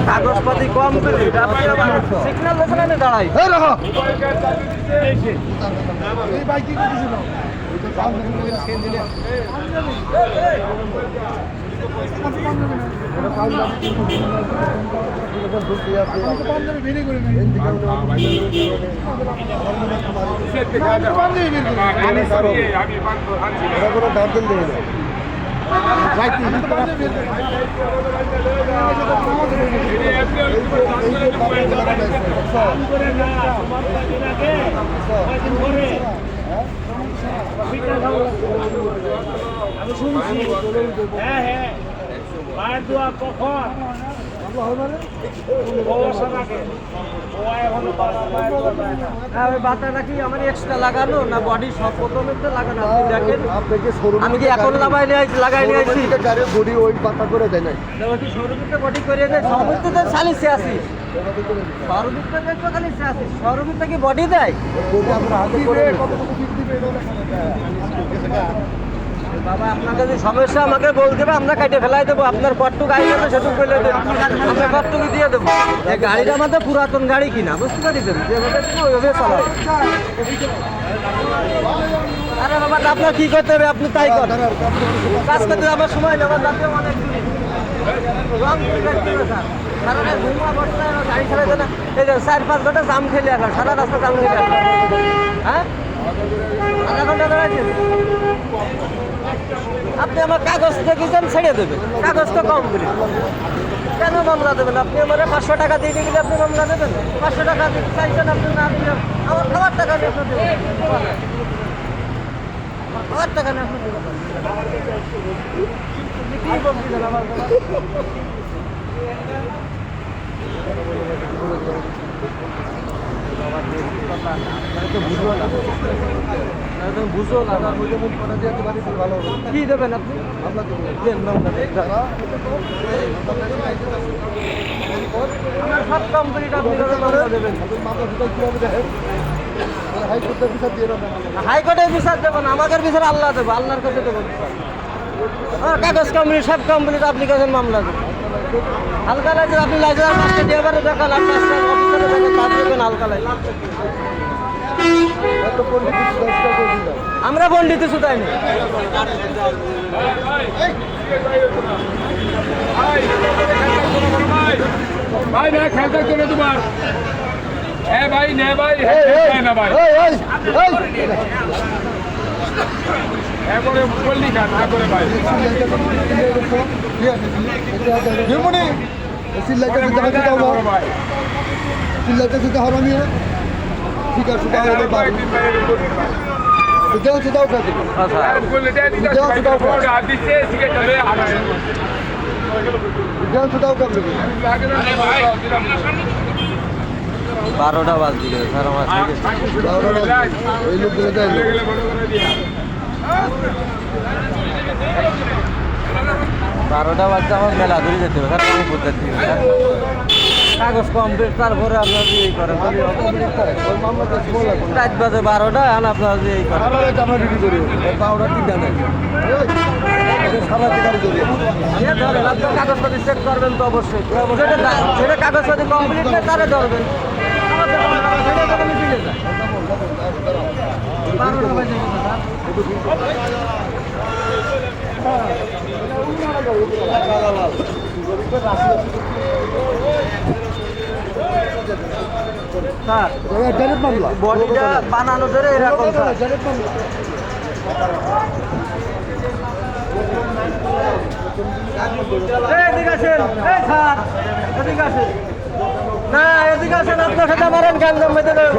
কাগজপাতি কম সিগন্যাল ওখানে দাঁড়াই আমি শুনছি হ্যাঁ হ্যাঁ মায়ের দোয়া কখন বাচ্চাটা কি আমার এক্সট্রা লাগানো না বডি সব প্রথমে লাগানো আপনি দেখেন আমি কি এখন লাগাই নিয়ে আসছি বডি ওই বাতা করে দেয় নাই শোরুমে বডি করে দেয় সর্বোচ্চ তো চালিশে আসি সর্বোচ্চ দেখবো খালি আসি সর্বোচ্চ কি বডি দেয় বাবা আপনার যদি সমস্যা আমাকে বলতে হবে আমরা কেটে ফেলাই দেবো আপনার কটটুক আই যাবে সেটুক ফেলে দেবো আমরা কটটুকু দিয়ে দেবো এই গাড়িটা আমাদের পুরাতন গাড়ি কিনা বুঝতে পারছেন যেভাবে ওইভাবে চালাও আরে বাবা আপনার কি করতে হবে আপনি তাই করেন কাজ করতে আমার সময় নেওয়ার যাতে অনেক সারাটা ঘুমা বসতে গাড়ি ছাড়াইতে না এই যে 4-5 ঘন্টা জাম খেলে এখন সারা রাস্তা জাম খেলে এখন হ্যাঁ আধা ঘন্টা দাঁড়াচ্ছেন আপনি আমার কাগজ দেখেছেন ছেড়ে দেবেন কাগজ তো কম করে কেন মামলা দেবেন আপনি আমার 500 টাকা দিয়ে গেলে আপনি মামলা দেবেন 500 টাকা দিতে চাইছেন আপনি না দিলে আমার খাবার টাকা নিয়ে আপনি দেবেন খাবার টাকা নিয়ে আপনি দেবেন কি বলছিলেন আমার বুঝো না কি দেবেন আপনি সব কোম্পানিটা আপনি দেবেন হাইকোর্টের বিচার দেবেন আমাদের বিচার আল্লাহ দেবো আল্লাহর কাছে দেবো কাগজ কোম্পানি সব কোম্পানিটা আপনি কাছে মামলা দেবেন হালকা লাইসেন্স আপনি লাইসেন্স মাস্টার দিয়ে এবারে দেখান আপনি অফিসারে দেখেন তার দেবেন হালকা লাইসেন্স আমরা পন্ডিত শুধাই না ভাই না খেলতে করে তোমার হ্যাঁ ভাই নে ভাই না ভাই এবারে বললি না করে ভাই চিল্লাইতে শুধু হারামি ঠিক আছে দেও দাও দাও 12টা বাজ দিলে স্যার আমার ওই লোকগুলো দেয় 12টা বাজতে আমার মেলা ধরে যেতে হবে স্যার আমি বলতে কাগজ কমপ্লিট তারপরে আপনার যে এই করেন রাত বাজে 12টা আর আপনার যে এই করেন কাগজপাতি চেক করবেন তো অবশ্যই যেটা কাগজপাতি কমপ্লিট নেই তারা ধরবেন 12টা বাজে স্যার বডিটা বানানো ধরে এরকম এদিকে আসেন এই স্যার এদিকে আসেন না এদিকে আসেন আপনার সাথে আমার গ্যাঞ্জাম বেঁধে দেবে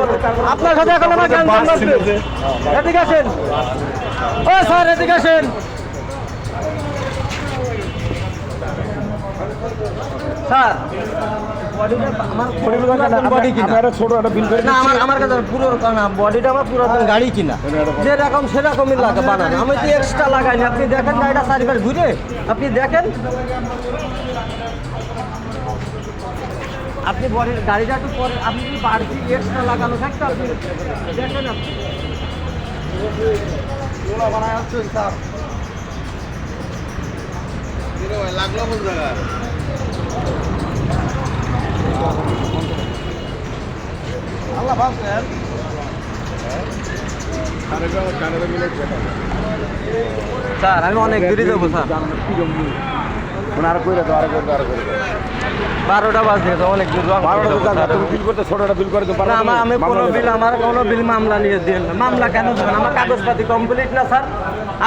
আপনার সাথে এখন আমার গ্যাঞ্জাম বাঁধবে এদিকে আসেন ও স্যার এদিকে আসেন স্যার বডিটা আমার পুরাতন গাড়ি কিনা যেরকম সেরকমই লাগে বানানো আমি তো এক্সট্রা লাগাইনি আপনি দেখেন গাড়িটা চারিবার ঘুরে আপনি দেখেন আপনি বডির গাড়িটা একটু পরে আপনি যদি বাড়তি এক্সট্রা লাগানো থাকতো আপনি দেখেন আপনি আল্লাহ ভাবছেন স্যার আমি অনেক দূরে যাবো স্যার 12টা বাজে তো অনেক দূর না, আমি আমার কোনো বিল মামলা নিয়ে দিয়ে মামলা কেন দেবেন? আমার কাগজপাতি কমপ্লিট না স্যার।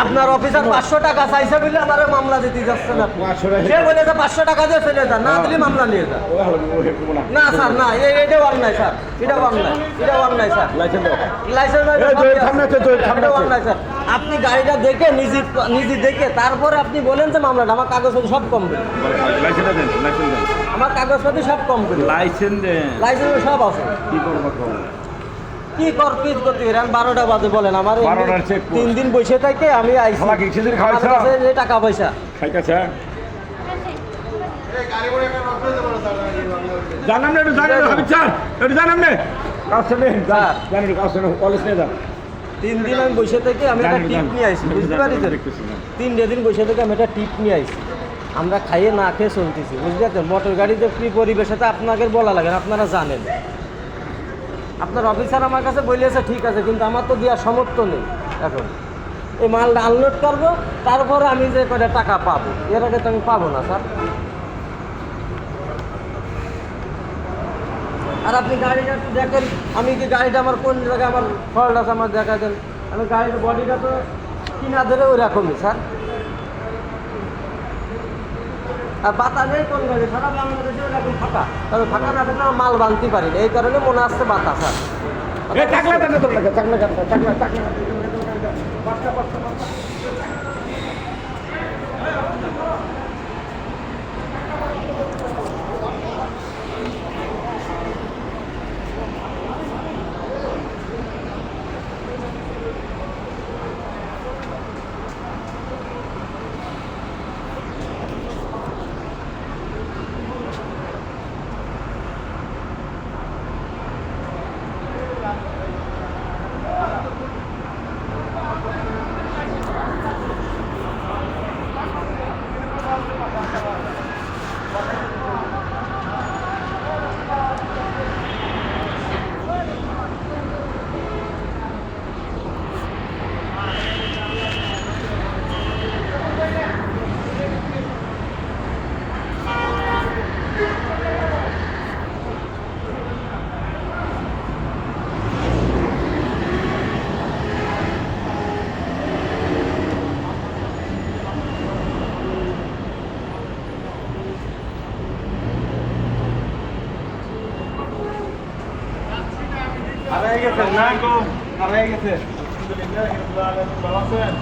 আপনার অফিসার 500 টাকা চাইছে বলে আমার মামলা দিতে যাচ্ছে না। সে বলে যে 500 টাকা দিয়ে চলে যান, না দিলে মামলা নিয়ে যান। না স্যার, না এটা অন্যায় স্যার, এটা অন্যায় স্যার। লাইসেন্স অন্যায় স্যার। আপনি গাড়িটা দেখে নিজে দেখে তারপরে আপনি বলেন যে মামলাটা আমার কাগজপত্র সব কমপ্লিট, আমার কাগজপত্র সব কমপ্লিট, লাইসেন্স সব আছে। কি করতে গেলেন? 12টা বাজে বলেন আমার 3 দিন বসে থেকে আমি আইছি, আমার কাছে এই টাকা পয়সা জানাম না, একটু জানাম না, হাবিব স্যার, একটু জানাম না। কাছে নেই, জান একটু কাছে নেই, কলেজ নিয়ে যান। 3 দিন আমি বসে থেকে আমি একটা টিপ নিয়ে আইছি, বুঝতে পারি তো? 3 দিন বসে থেকে আমি একটা টিপ নিয়ে আইছি, আমরা খাইয়ে না খেয়ে চলতেছি, বুঝতে পারছেন? মোটর গাড়িতে কি পরিবেশে আপনাকে বলা লাগে না, আপনারা জানেন। আপনার অফিসার আমার কাছে বলেছে ঠিক আছে, কিন্তু আমার তো দেওয়ার সামর্থ্য নেই। এখন এই মালটা আনলোড করবো, তারপরে আমি যে কটা টাকা পাবো, এর আগে তো আমি পাবো না স্যার। আর আপনি গাড়িটা একটু দেখেন, আমি কি গাড়িটা আমার কোন জায়গায় আমার ফল্ট আছে আমার দেখা দেন। আমি গাড়ির বডিটা তো কিনা ধরে ওই রকমই স্যার। আর বাতা নেই কোন গাড়ি, সারা বাংলাদেশে ওরকম ফাঁকা, তবে ফাঁকা না থাকলে আমার মাল বানতে পারি না, এই কারণে মনে আসছে বাতা স্যার। হারাই গেছে না গো, হারাই গেছে। ভালো আছেন?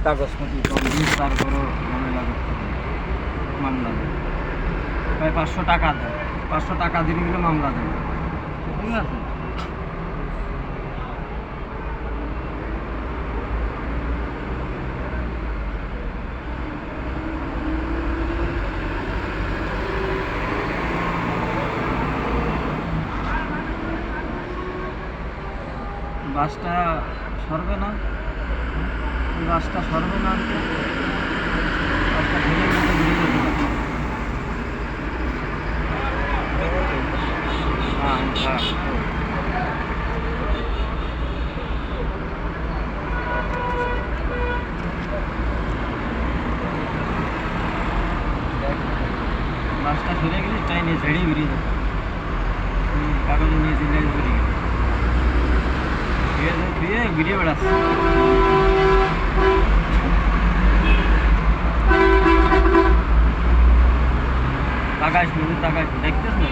কাগজপত্র কমপ্লিট, তারপরও ঝামেলা করতে হবে, মামলা দেবে। প্রায় 500 টাকা দেয়, 500 টাকা দিলে গেলে মামলা দেবে, ঠিক আছে? বাসটা সরবে না, বাসটা সরবে না, বাসটা ধীরে ধীরে ঘুরে যেতে পারে। বাসটা ফিরে গেলে ট্রেনে ঝেড়ে বেরিয়ে যেত, কাগজে নিয়ে চিল্লাই বেরিয়ে গেল, ধুয়ে ভিডিও বেড়াচ্ছে। তাকাইস নদী, তাকাইস, দেখতেছ না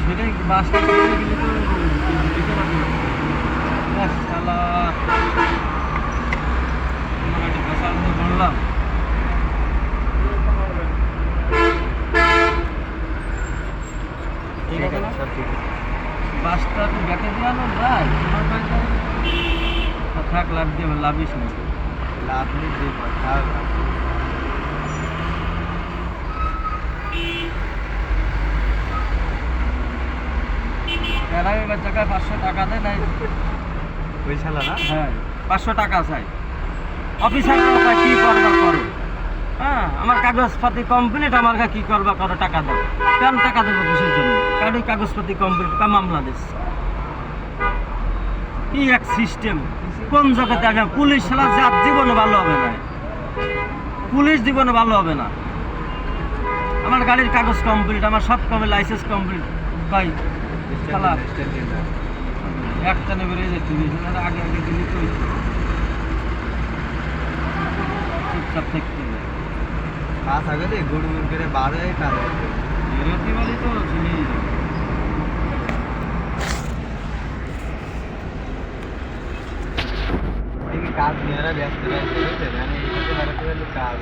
সেটাই বাসটা ফিরে গেলে তো দিতে পারবে না। শালা আমার একটা ফেসার মধ্যে পড়লাম। ঠিক আছে না? বাসটা একটু ব্যাকে দিয়ে আনো যায়, তোমার বাড়িতে থাক, লাভ দিয়ে লাভিস না, লাভ নেই, থাক। এবার জায়গায় 500 টাকা দেয় নাই ওই শালা না? হ্যাঁ, 500 টাকা চাই। অফিসাররা কি করবা করো, হ্যাঁ, আমার কাগজপাতি কমপ্লিট, আমার কি করবা করো, টাকা দাও। কেন টাকা দেবো কিসের জন্য? কারণ কাগজপাতি কমপ্লিট, মামলা দিচ্ছে। কি এক সিস্টেম, কোন জগতে আগে পুলিশ শালা যার জীবনে ভালো হবে না, পুলিশ জীবনে ভালো হবে না। আমার গাড়ির কাগজ কমপ্লিট, আমার সব কমে লাইসেন্স কমপ্লিট, ভাই শালা একটা বেরিয়ে যেতে আগে আগে দিলি তো চুপচাপ থাকতে হবে। কাজ আগে তো গরু করে বাড়ে কাজ বেরোতে পারি তো চিনিয়ে যাবে। কাজ নিয়ে ব্যস্ত ব্যস্ত কাজ